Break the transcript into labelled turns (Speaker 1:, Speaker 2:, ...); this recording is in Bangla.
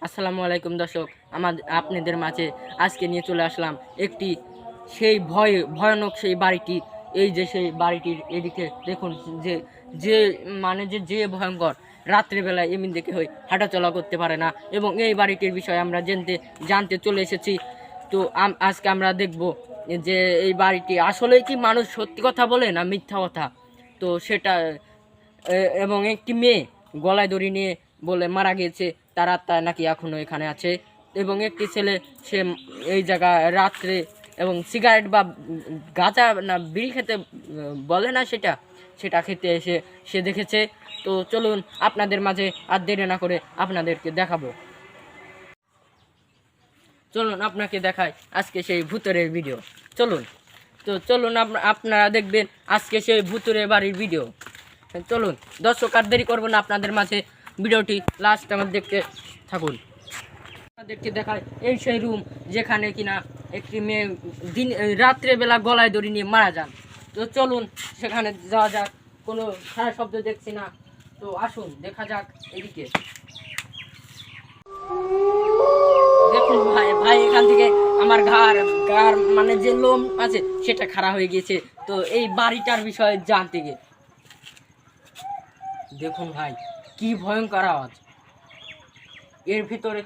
Speaker 1: আসসালামু আলাইকুম দর্শক, আপনাদের মাঝে আজকে নিয়ে চলে আসলাম একটি ভয়ানক সেই বাড়িটি। এই যে সেই বাড়িটির এদিকে দেখুন, যে যে যে ভয়ঙ্কর, রাত্রেবেলায় এমনি দেখে হাঁটাচলা করতে পারে না। এবং এই বাড়িটির বিষয়ে আমরা জানতে চলে এসেছি। তো আজকে আমরা দেখব যে এই বাড়িটি আসলে কি মানুষ সত্যি কথা বলে না মিথ্যা কথা। তো সেটা এবং একটি মেয়ে গলায় দড়ি নিয়ে বলে মারা গিয়েছে, তার আত্মা নাকি এখনো এখানে আছে। এবং একটি ছেলে, সে এই জায়গায় রাত্রে এবং সিগারেট বা গাঁজা না বিড়ি খেতে বলে না, সেটা সেটা খেতে এসে সে দেখেছে। তো চলুন আপনাদের মাঝে আর দেরি না করে আপনাদেরকে দেখাবো। চলুন আপনাকে দেখাই আজকে সেই ভূতের ভিডিও। চলুন, তো চলুন আপনারা দেখবেন আজকে সেই ভূতের বাড়ির ভিডিও। চলুন দর্শক, আর দেরি করবো না, আপনাদের মাঝে ভিডিওটি লাস্ট আমার দেখতে থাকুন। আপনাদেরকে দেখায় এই সেই রুম যেখানে কিনা একটি মেয়ে রাত্রেবেলা গলায় দড়ি নিয়ে মারা যান। তো চলুন সেখানে যাওয়া যাক। কোনো সারা শব্দ দেখছি না, তো আসুন দেখা যাক এদিকে। দেখুন ভাই ভাই এখান থেকে আমার ঘাড় মানে যে লোম আছে সেটা খাড়া হয়ে গিয়েছে। তো এই বাড়িটার বিষয়ে জানতে গিয়ে দেখুন ভাই, কি ভয়ঙ্কর আওয়াজ এর ভিতরে।